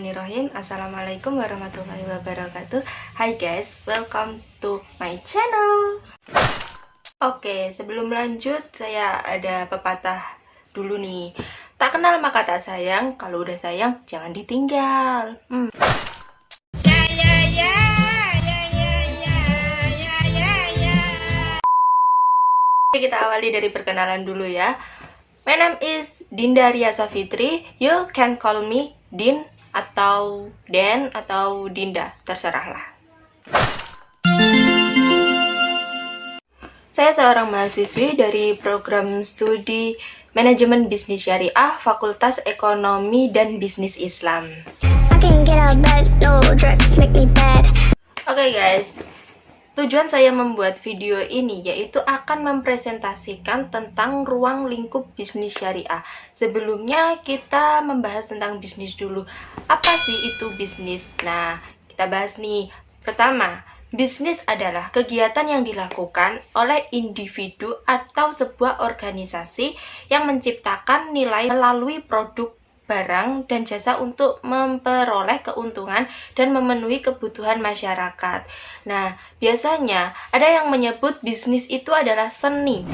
Bismillahirrahmanirrahim. Assalamualaikum warahmatullahi wabarakatuh. Hai guys, welcome to my channel. Oke, sebelum lanjut saya ada pepatah dulu nih. Tak kenal maka tak sayang, kalau udah sayang jangan ditinggal. Oke, kita awali dari perkenalan dulu ya. My name is Dinda Ria Safitri. You can call me Din atau Den atau Dinda, terserahlah. Saya seorang mahasiswi dari program studi Manajemen Bisnis Syariah, Fakultas Ekonomi dan Bisnis Islam. Oke guys, tujuan saya membuat video ini yaitu akan mempresentasikan tentang ruang lingkup bisnis syariah. Sebelumnya kita membahas tentang bisnis dulu. Apa sih itu bisnis? Nah, kita bahas nih. Pertama, bisnis adalah kegiatan yang dilakukan oleh individu atau sebuah organisasi yang menciptakan nilai melalui produk, barang, dan jasa untuk memperoleh keuntungan dan memenuhi kebutuhan masyarakat. Nah, biasanya ada yang menyebut bisnis itu adalah seni.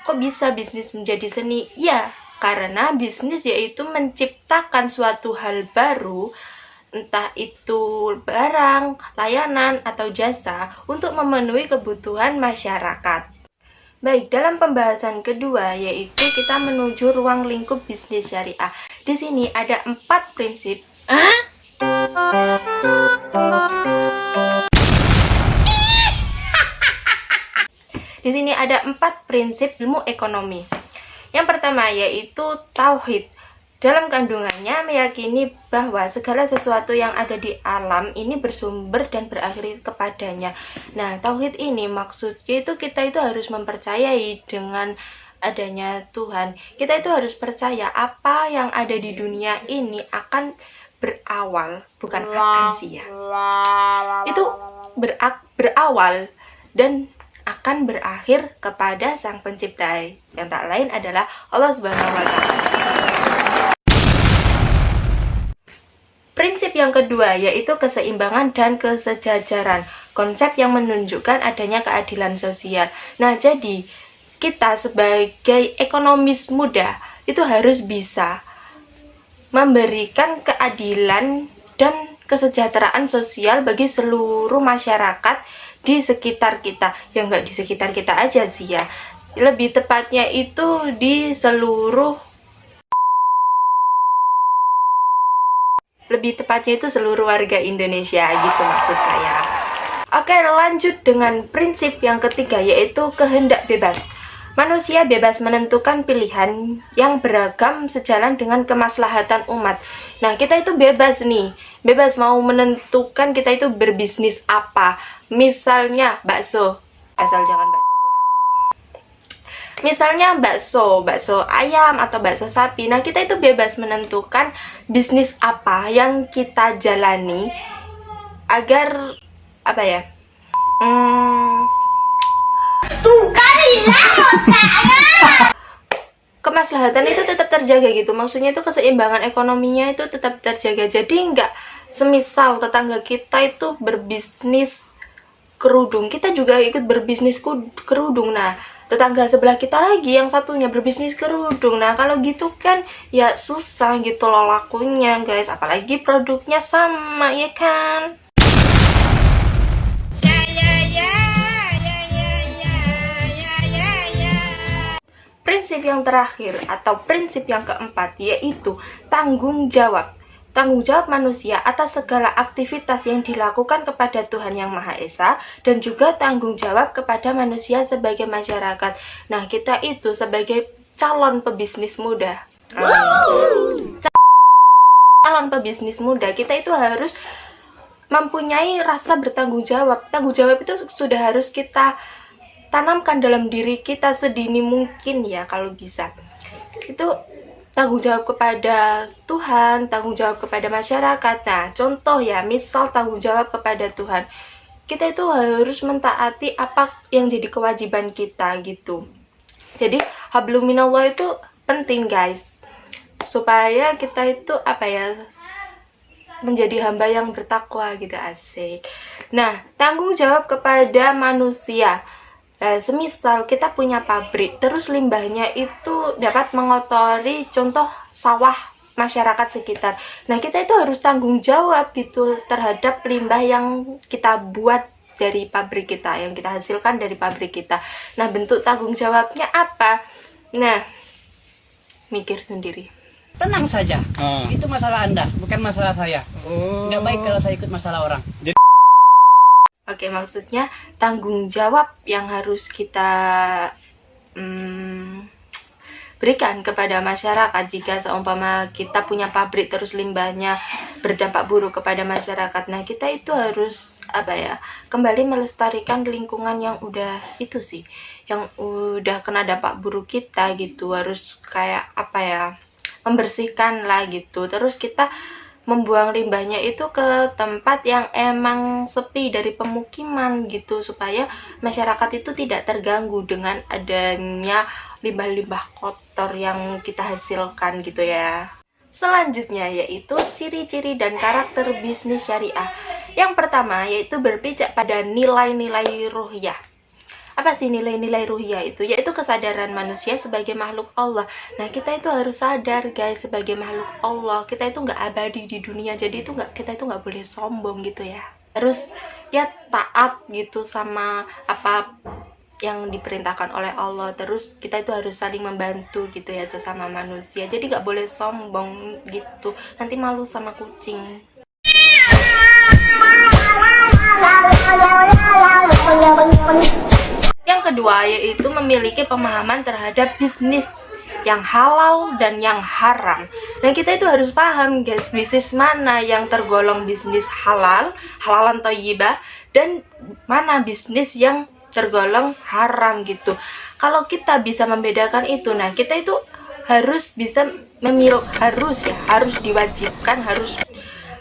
Kok bisa bisnis menjadi seni? Ya, karena bisnis yaitu menciptakan suatu hal baru, entah itu barang, layanan, atau jasa untuk memenuhi kebutuhan masyarakat. Baik, dalam pembahasan kedua yaitu kita menuju ruang lingkup bisnis syariah. Di sini ada 4 prinsip. Di sini ada 4 prinsip ilmu ekonomi. Yang pertama yaitu tauhid. Dalam kandungannya meyakini bahwa segala sesuatu yang ada di alam ini bersumber dan berakhir kepadanya. Nah, tauhid ini maksudnya itu kita itu harus mempercayai dengan adanya Tuhan. Kita itu harus percaya apa yang ada di dunia ini akan berawal, bukan akan sih ya. Itu berawal dan akan berakhir kepada Sang Pencipta, yang tak lain adalah Allah Subhanahu wa Ta'ala. Prinsip yang kedua yaitu keseimbangan dan kesejajaran, konsep yang menunjukkan adanya keadilan sosial. Nah, jadi kita sebagai ekonomis muda itu harus bisa memberikan keadilan dan kesejahteraan sosial bagi seluruh masyarakat di sekitar kita. Ya nggak di sekitar kita aja sih ya, lebih tepatnya itu di seluruh warga Indonesia gitu maksud saya. Oke, lanjut dengan prinsip yang ketiga yaitu kehendak bebas. Manusia bebas menentukan pilihan yang beragam sejalan dengan kemaslahatan umat. Nah, kita itu bebas nih, bebas mau menentukan kita itu berbisnis apa. Misalnya bakso, asal jangan bakso borak. Misalnya bakso ayam atau bakso sapi. Nah, kita itu bebas menentukan bisnis apa yang kita jalani agar apa ya? Kemaslahatan itu tetap terjaga gitu. Maksudnya itu keseimbangan ekonominya itu tetap terjaga. Jadi enggak semisal tetangga kita itu berbisnis kerudung, kita juga ikut berbisnis kerudung. Nah, tetangga sebelah kita lagi yang satunya berbisnis kerudung. Nah, kalau gitu kan ya susah gitu loh lakunya, guys. Apalagi produknya sama, ya kan? Prinsip yang terakhir atau prinsip yang keempat yaitu tanggung jawab. Tanggung jawab manusia atas segala aktivitas yang dilakukan kepada Tuhan Yang Maha Esa dan juga tanggung jawab kepada manusia sebagai masyarakat. Nah, kita itu sebagai calon pebisnis muda. Calon pebisnis muda, kita itu harus mempunyai rasa bertanggung jawab. Tanggung jawab itu sudah harus kita tanamkan dalam diri kita sedini mungkin ya kalau bisa. Itu tanggung jawab kepada Tuhan, tanggung jawab kepada masyarakat. Nah, contoh ya, misal tanggung jawab kepada Tuhan, kita itu harus mentaati apa yang jadi kewajiban kita gitu. Jadi hablum minallah itu penting guys, supaya kita itu apa ya, menjadi hamba yang bertakwa gitu, asik. Nah, tanggung jawab kepada manusia. Semisal kita punya pabrik, terus limbahnya itu dapat mengotori contoh sawah masyarakat sekitar. Nah, kita itu harus tanggung jawab gitu terhadap limbah yang kita buat dari pabrik kita, yang kita hasilkan dari pabrik kita. Nah, bentuk tanggung jawabnya apa? Nah, mikir sendiri. Tenang saja, itu masalah Anda, bukan masalah saya. Nggak baik kalau saya ikut masalah orang. Oke, maksudnya tanggung jawab yang harus kita berikan kepada masyarakat jika seumpama kita punya pabrik terus limbahnya berdampak buruk kepada masyarakat. Nah, kita itu harus kembali melestarikan lingkungan yang udah itu sih, yang udah kena dampak buruk kita gitu. Harus kayak membersihkan lah gitu. Terus kita membuang limbahnya itu ke tempat yang emang sepi dari pemukiman gitu, supaya masyarakat itu tidak terganggu dengan adanya limbah-limbah kotor yang kita hasilkan gitu ya. Selanjutnya yaitu ciri-ciri dan karakter bisnis syariah. Yang pertama yaitu berpijak pada nilai-nilai ruhiyah. Apa sih nilai-nilai ruhiyah itu? Yaitu kesadaran manusia sebagai makhluk Allah. Nah, kita itu harus sadar guys, sebagai makhluk Allah kita itu nggak abadi di dunia, jadi kita itu nggak boleh sombong gitu ya. Terus ya taat gitu sama apa yang diperintahkan oleh Allah. Terus kita itu harus saling membantu gitu ya sesama manusia, jadi nggak boleh sombong gitu, nanti malu sama kucing. Yang kedua yaitu memiliki pemahaman terhadap bisnis yang halal dan yang haram. Nah, kita itu harus paham guys, bisnis mana yang tergolong bisnis halal, halalan thayyibah, dan mana bisnis yang tergolong haram gitu. Kalau kita bisa membedakan itu, nah kita itu harus bisa harus diwajibkan, harus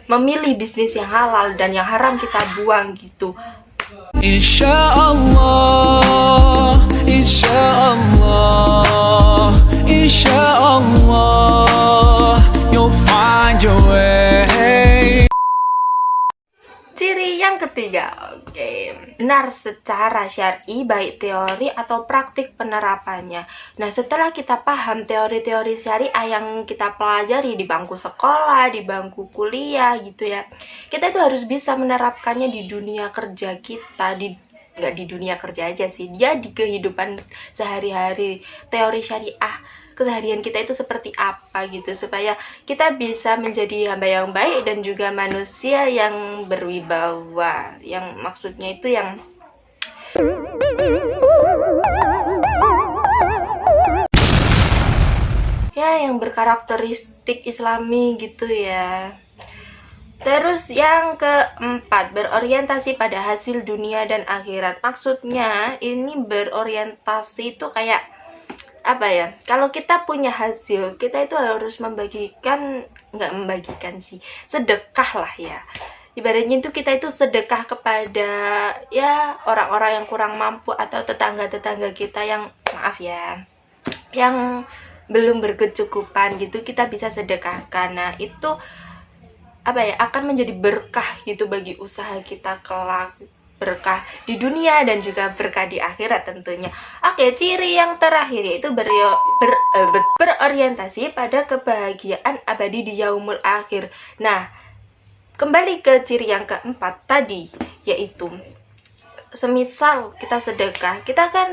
memilih bisnis yang halal dan yang haram kita buang gitu. Insyaallah, insyaallah, insyaallah, you'll find your way. Ciri yang ketiga, benar secara syar'i baik teori atau praktik penerapannya. Nah, setelah kita paham teori-teori syariah yang kita pelajari di bangku sekolah, di bangku kuliah gitu ya, kita itu harus bisa menerapkannya di dunia kerja kita, nggak di dunia kerja aja sih, dia di kehidupan sehari-hari. Teori syariah keseharian kita itu seperti apa gitu, supaya kita bisa menjadi hamba yang baik dan juga manusia yang berwibawa, yang maksudnya itu yang yang berkarakteristik islami gitu ya. Terus yang keempat, berorientasi pada hasil dunia dan akhirat. Maksudnya ini berorientasi itu kayak kalau kita punya hasil, kita itu harus sedekah lah ya. Ibaratnya itu kita itu sedekah kepada ya orang-orang yang kurang mampu atau tetangga-tetangga kita yang yang belum berkecukupan gitu, kita bisa sedekahkan. Nah, itu akan menjadi berkah gitu bagi usaha kita kelak, berkah di dunia dan juga berkah di akhirat tentunya. Oke, ciri yang terakhir yaitu berorientasi pada kebahagiaan abadi di yaumul akhir. Nah, kembali ke ciri yang keempat tadi, yaitu semisal kita sedekah, kita kan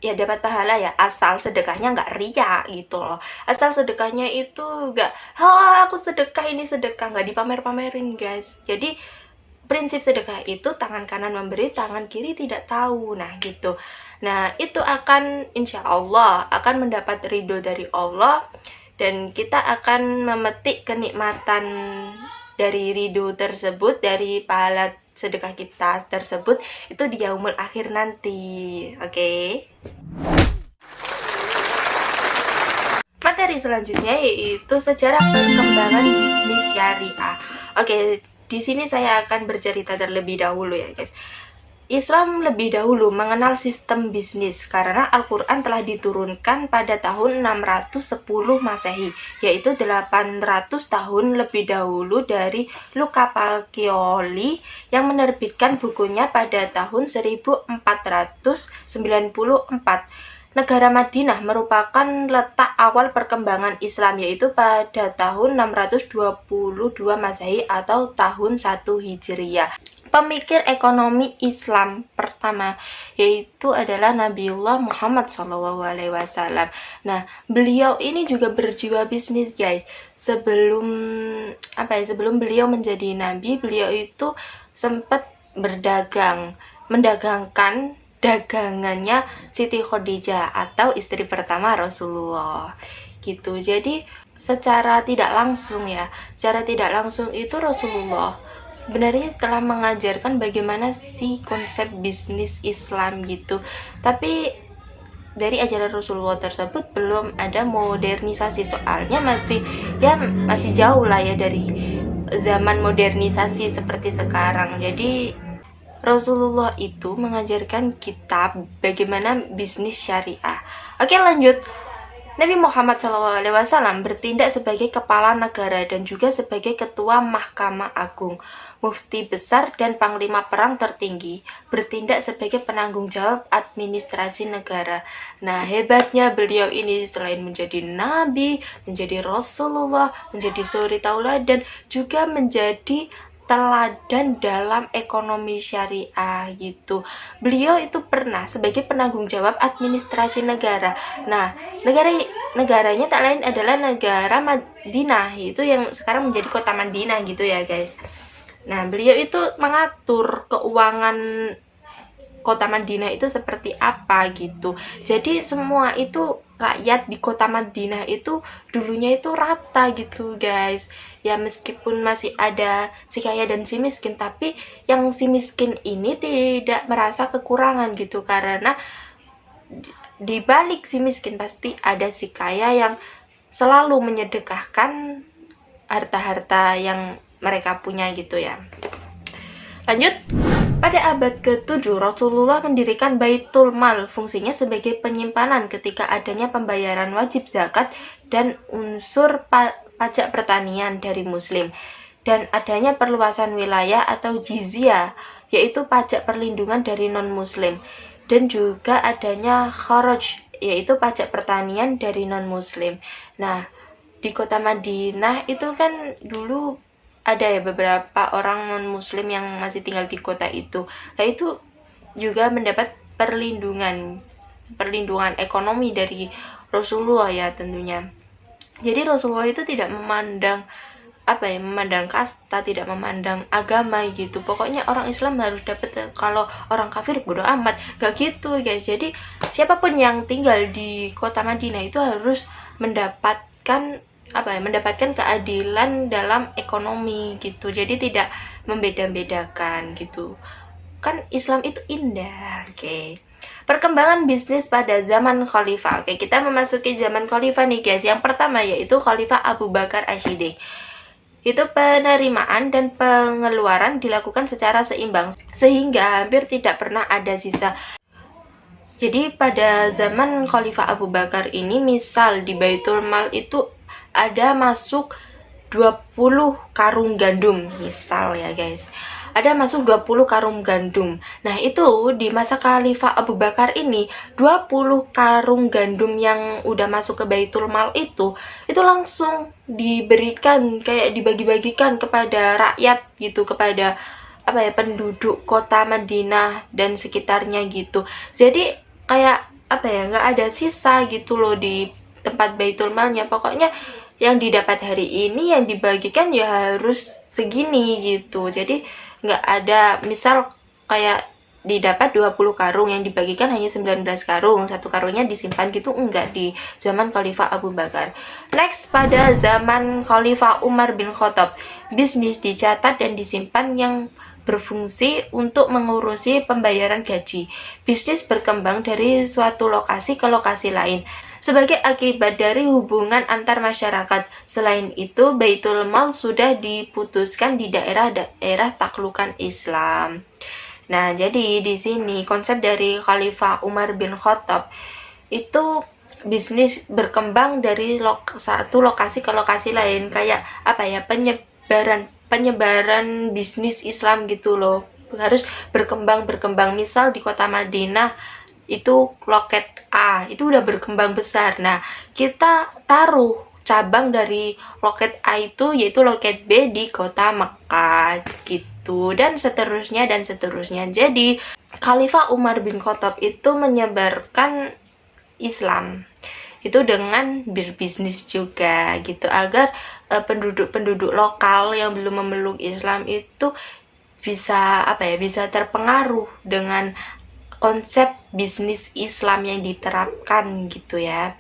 ya dapat pahala ya, asal sedekahnya nggak riya gitu loh. Asal sedekahnya itu nggak, aku sedekah, ini sedekah, nggak dipamer-pamerin guys. Jadi prinsip sedekah itu tangan kanan memberi, tangan kiri tidak tahu. Nah gitu. Nah itu akan insya Allah akan mendapat ridho dari Allah, dan kita akan memetik kenikmatan dari ridho tersebut, dari pahala sedekah kita tersebut itu di yaumul akhir nanti. Oke. Materi selanjutnya yaitu sejarah perkembangan bisnis syariah. Oke. Di sini saya akan bercerita terlebih dahulu ya guys. Islam lebih dahulu mengenal sistem bisnis karena Al-Quran telah diturunkan pada tahun 610 Masehi, yaitu 800 tahun lebih dahulu dari Luca Pacioli yang menerbitkan bukunya pada tahun 1494. Negara Madinah merupakan letak awal perkembangan Islam, yaitu pada tahun 622 Masehi atau tahun 1 Hijriah. Pemikir ekonomi Islam pertama yaitu adalah Nabiullah Muhammad SAW. Nah, beliau ini juga berjiwa bisnis, guys. Sebelum beliau menjadi nabi, beliau itu sempat mendagangkan dagangannya Siti Khadijah atau istri pertama Rasulullah. Gitu. Jadi, secara tidak langsung itu Rasulullah sebenarnya telah mengajarkan bagaimana sih konsep bisnis Islam gitu. Tapi dari ajaran Rasulullah tersebut belum ada modernisasi, soalnya masih jauh lah ya dari zaman modernisasi seperti sekarang. Jadi Rasulullah itu mengajarkan kita bagaimana bisnis syariah. Oke, lanjut. Nabi Muhammad SAW bertindak sebagai kepala negara dan juga sebagai ketua Mahkamah Agung, mufti besar dan panglima perang tertinggi, bertindak sebagai penanggung jawab administrasi negara. Nah, hebatnya beliau ini selain menjadi nabi, menjadi Rasulullah, menjadi suri tauladan, juga menjadi teladan dalam ekonomi syariah gitu. Beliau itu pernah sebagai penanggung jawab administrasi negara. Nah, negaranya tak lain adalah negara Madinah, itu yang sekarang menjadi kota Madinah gitu ya, guys. Nah, beliau itu mengatur keuangan kota Madinah itu seperti apa gitu. Jadi semua itu rakyat di kota Madinah itu dulunya itu rata gitu, guys. Ya, meskipun masih ada si kaya dan si miskin, tapi yang si miskin ini tidak merasa kekurangan gitu, karena di balik si miskin pasti ada si kaya yang selalu menyedekahkan harta-harta yang mereka punya gitu ya. Lanjut. Pada abad ke-7, Rasulullah mendirikan Baitul Mal, fungsinya sebagai penyimpanan ketika adanya pembayaran wajib zakat dan unsur pajak pertanian dari muslim, dan adanya perluasan wilayah atau jizyah, yaitu pajak perlindungan dari non-muslim, dan juga adanya kharaj, yaitu pajak pertanian dari non-muslim. Nah, di kota Madinah itu kan dulu ada ya beberapa orang non-muslim yang masih tinggal di kota itu. Nah, itu juga mendapat perlindungan ekonomi dari Rasulullah ya tentunya. Jadi Rasulullah itu tidak memandang kasta, tidak memandang agama gitu. Pokoknya orang Islam harus dapat, kalau orang kafir bodo amat. Gak gitu, guys. Jadi siapapun yang tinggal di kota Madinah itu harus mendapatkan keadilan dalam ekonomi gitu. Jadi tidak membeda-bedakan gitu. Kan Islam itu indah. Oke. Perkembangan bisnis pada zaman Khalifah. Oke, kita memasuki zaman Khalifah nih, guys. Yang pertama yaitu Khalifah Abu Bakar Ash-Shiddiq. Itu penerimaan dan pengeluaran dilakukan secara seimbang sehingga hampir tidak pernah ada sisa. Jadi pada zaman Khalifah Abu Bakar ini, misal di Baitul Mal itu ada masuk 20 karung gandum, misal ya guys, ada masuk 20 karung gandum. Nah, itu di masa Khalifah Abu Bakar ini 20 karung gandum yang udah masuk ke Baitul Mal itu langsung diberikan, kayak dibagi-bagikan kepada rakyat gitu, kepada penduduk kota Madinah dan sekitarnya gitu. Jadi kayak nggak ada sisa gitu loh di tempat Baitul Malnya. Pokoknya yang didapat hari ini yang dibagikan ya harus segini gitu. Jadi nggak ada misal kayak didapat 20 karung yang dibagikan hanya 19 karung, satu karungnya disimpan gitu, enggak di zaman Khalifah Abu Bakar. Next, pada zaman Khalifah Umar bin Khattab, bisnis dicatat dan disimpan yang berfungsi untuk mengurusi pembayaran gaji. Bisnis berkembang dari suatu lokasi ke lokasi lain sebagai akibat dari hubungan antar masyarakat. Selain itu, Baitul Mal sudah diputuskan di daerah-daerah taklukan Islam. Nah, jadi di sini konsep dari Khalifah Umar bin Khattab itu bisnis berkembang dari satu lokasi ke lokasi lain, kayak apa ya, penyebaran bisnis Islam gitu loh. Harus berkembang. Misal di kota Madinah itu loket A itu udah berkembang besar. Nah, kita taruh cabang dari loket A itu, yaitu loket B di kota Mekah gitu, dan seterusnya. Jadi Khalifah Umar bin Khattab itu menyebarkan Islam itu dengan berbisnis juga gitu, agar penduduk lokal yang belum memeluk Islam itu bisa bisa terpengaruh dengan konsep bisnis Islam yang diterapkan gitu ya.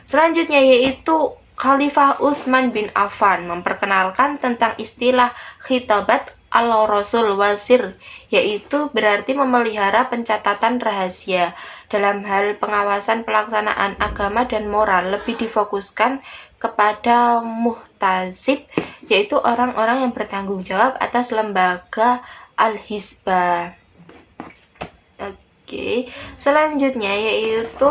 Selanjutnya yaitu Khalifah Utsman bin Affan memperkenalkan tentang istilah khitabat al-rasul wasir, yaitu berarti memelihara pencatatan rahasia. Dalam hal pengawasan pelaksanaan agama dan moral, lebih difokuskan kepada muhtasib, yaitu orang-orang yang bertanggung jawab atas lembaga al-hisbah. Oke, selanjutnya yaitu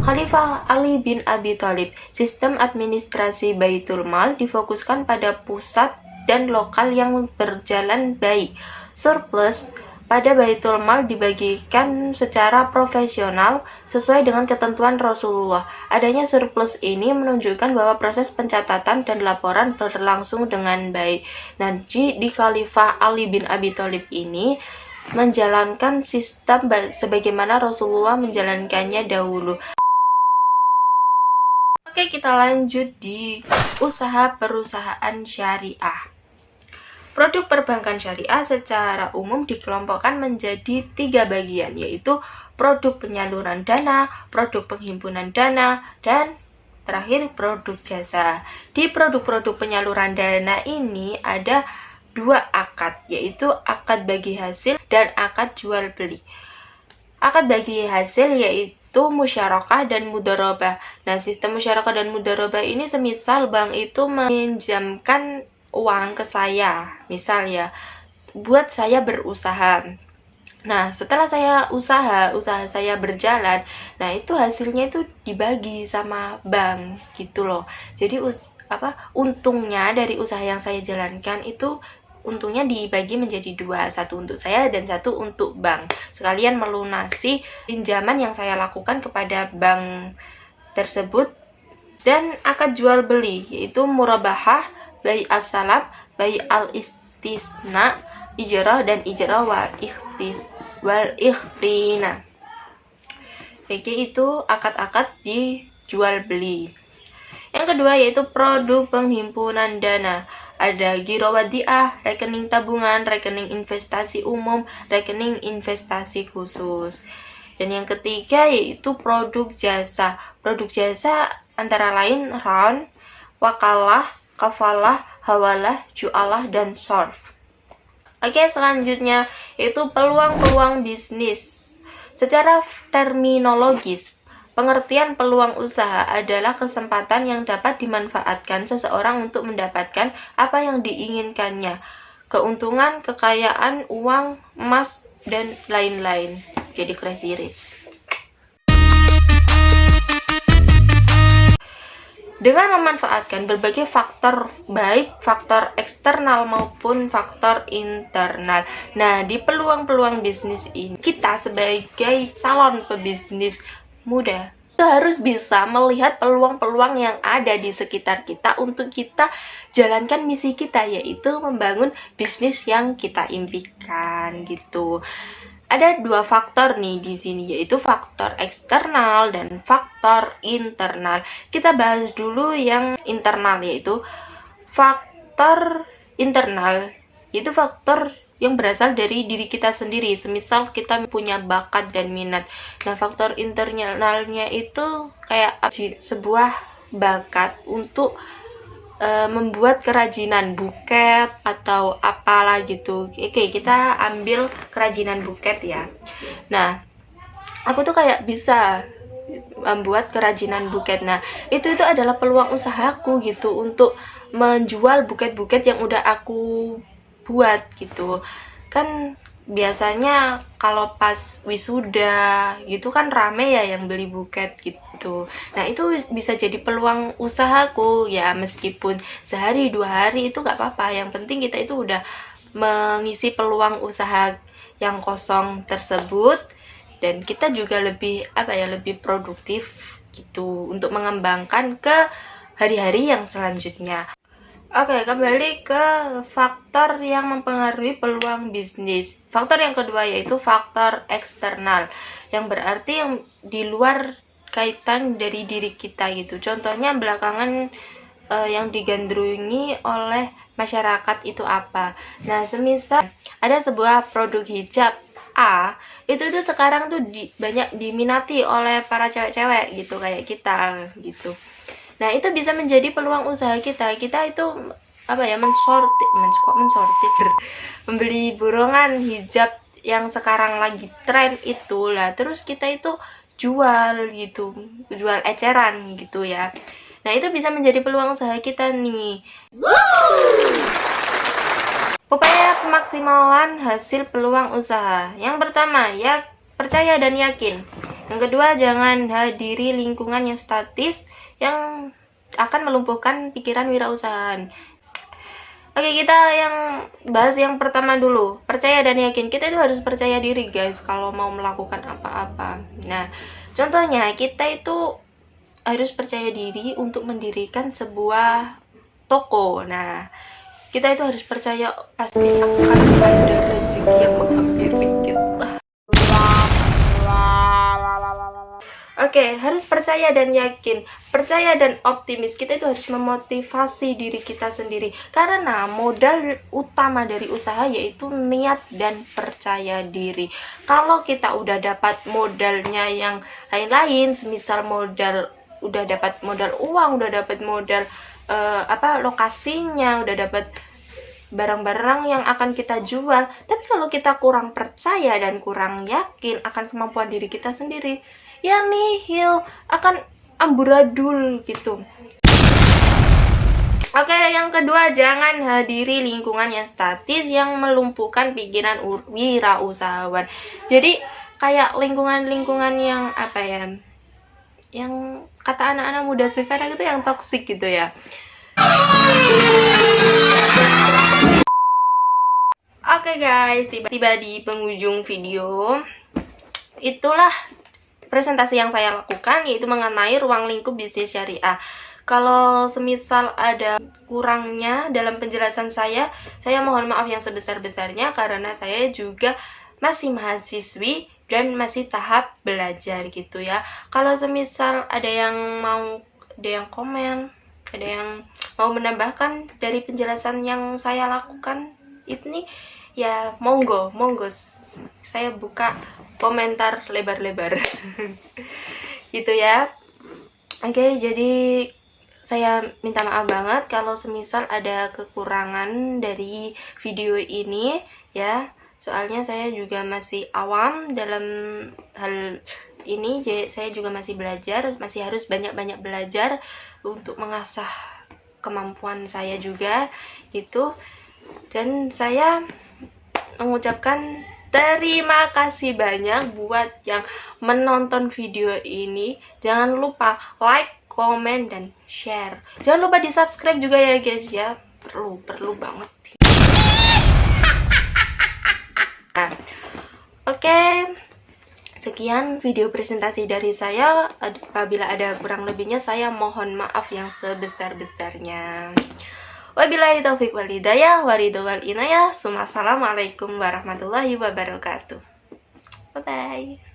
Khalifah Ali bin Abi Thalib. Sistem administrasi Baitul Mal difokuskan pada pusat dan lokal yang berjalan baik. Surplus pada Baitul Mal dibagikan secara profesional sesuai dengan ketentuan Rasulullah. Adanya surplus ini menunjukkan bahwa proses pencatatan dan laporan berlangsung dengan baik. Nah, di Khalifah Ali bin Abi Thalib ini menjalankan sistem sebagaimana Rasulullah menjalankannya dahulu. Oke, kita lanjut di usaha perusahaan syariah. Produk perbankan syariah secara umum dikelompokkan menjadi 3 bagian, yaitu produk penyaluran dana, produk penghimpunan dana, dan terakhir produk jasa. Di produk-produk penyaluran dana ini ada 2 akad, yaitu akad bagi hasil dan akad jual beli. Akad bagi hasil yaitu musyarakah dan mudharabah. Nah, sistem musyarakah dan mudharabah ini semisal bank itu meminjamkan uang ke saya, misal ya, buat saya berusaha. Nah, setelah saya usaha saya berjalan, nah itu hasilnya itu dibagi sama bank gitu loh. Jadi untungnya dari usaha yang saya jalankan itu untungnya dibagi menjadi 2, satu untuk saya dan satu untuk bank, sekalian melunasi pinjaman yang saya lakukan kepada bank tersebut. Dan akad jual beli yaitu murabahah, bai as-salam, bai al-istisna, ijrah dan ijrah wal ikhtina. Oke, itu akad-akad di jual beli. Yang kedua yaitu produk penghimpunan dana. Ada giro wadiah, rekening tabungan, rekening investasi umum, rekening investasi khusus. Dan yang ketiga yaitu produk jasa. Produk jasa antara lain ron, wakalah, kafalah, hawalah, jualah, dan sorf. Oke, selanjutnya yaitu peluang-peluang bisnis. Secara terminologis, pengertian peluang usaha adalah kesempatan yang dapat dimanfaatkan seseorang untuk mendapatkan apa yang diinginkannya, keuntungan, kekayaan, uang, emas, dan lain-lain. Jadi crazy rich. Dengan memanfaatkan berbagai faktor, baik faktor eksternal maupun faktor internal. Nah, di peluang-peluang bisnis ini, kita sebagai calon pebisnis muda kita harus bisa melihat peluang-peluang yang ada di sekitar kita untuk kita jalankan misi kita, yaitu membangun bisnis yang kita impikan gitu. Ada 2 faktor nih di sini, yaitu faktor eksternal dan faktor internal. Kita bahas dulu yang internal, yaitu faktor internal, yaitu faktor yang berasal dari diri kita sendiri. Semisal kita punya bakat dan minat. Nah, faktor internalnya itu kayak sebuah bakat untuk membuat kerajinan buket atau apalah gitu. Oke, kita ambil kerajinan buket ya. Nah, aku tuh kayak bisa membuat kerajinan buket. Nah, itu adalah peluang usahaku gitu untuk menjual buket-buket yang udah aku buat gitu. Kan biasanya kalau pas wisuda gitu kan rame ya yang beli buket gitu. Nah itu bisa jadi peluang usahaku ya, meskipun sehari 2 hari itu nggak apa-apa, yang penting kita itu udah mengisi peluang usaha yang kosong tersebut, dan kita juga lebih lebih produktif gitu untuk mengembangkan ke hari-hari yang selanjutnya. Oke, kembali ke faktor yang mempengaruhi peluang bisnis. Faktor yang kedua yaitu faktor eksternal, yang berarti yang di luar kaitan dari diri kita gitu. Contohnya belakangan yang digandrungi oleh masyarakat itu apa? Nah, semisal ada sebuah produk hijab A, itu sekarang tuh banyak diminati oleh para cewek-cewek gitu, kayak kita gitu. Nah, itu bisa menjadi peluang usaha kita. Kita itu mensortir, membeli burongan hijab yang sekarang lagi tren itu lah, terus kita itu jual gitu, jual eceran gitu ya. Nah, itu bisa menjadi peluang usaha kita nih. Upaya pemaksimalan hasil peluang usaha. Yang pertama, ya percaya dan yakin. Yang kedua, jangan hadiri lingkungan yang statis yang akan melumpuhkan pikiran wirausahaan. Oke, kita yang bahas yang pertama dulu. Percaya dan yakin. Kita itu harus percaya diri, guys, kalau mau melakukan apa-apa. Nah, contohnya kita itu harus percaya diri untuk mendirikan sebuah toko. Nah, kita itu harus percaya pasti akan ada rezeki yang menghampiri kita. Oke, harus percaya dan yakin, percaya dan optimis. Kita itu harus memotivasi diri kita sendiri, karena modal utama dari usaha yaitu niat dan percaya diri. Kalau kita udah dapat modalnya yang lain-lain, semisal udah dapat modal uang, udah dapat modal lokasinya, udah dapat barang-barang yang akan kita jual, tapi kalau kita kurang percaya dan kurang yakin akan kemampuan diri kita sendiri, ya nihil, akan amburadul gitu. Oke, yang kedua, jangan hadiri lingkungan yang statis yang melumpuhkan pikiran wirausahawan. Jadi kayak lingkungan-lingkungan yang yang kata anak-anak muda sekarang itu yang toksik gitu ya. Oke guys, tiba-tiba di penghujung video. Itulah presentasi yang saya lakukan, yaitu mengenai ruang lingkup bisnis syariah. Kalau semisal ada kurangnya dalam penjelasan saya mohon maaf yang sebesar-besarnya, karena saya juga masih mahasiswi dan masih tahap belajar gitu ya. Kalau semisal ada yang komen, ada yang mau menambahkan dari penjelasan yang saya lakukan ini, ya monggo, saya buka komentar lebar-lebar. Gitu ya. Oke, jadi saya minta maaf banget kalau semisal ada kekurangan dari video ini ya. Soalnya saya juga masih awam dalam hal ini, jadi saya juga masih belajar, masih harus banyak-banyak belajar untuk mengasah kemampuan saya juga gitu. Dan saya mengucapkan terima kasih banyak buat yang menonton video ini. Jangan lupa like, komen, dan share. Jangan lupa di subscribe juga ya guys ya. Perlu banget. Nah, oke. Sekian video presentasi dari saya. Apabila ada kurang lebihnya, saya mohon maaf yang sebesar-besarnya. Wabillahi taufiq wal hidayah, waridho wal inayah. Assalamualaikum warahmatullahi wabarakatuh. Bye bye.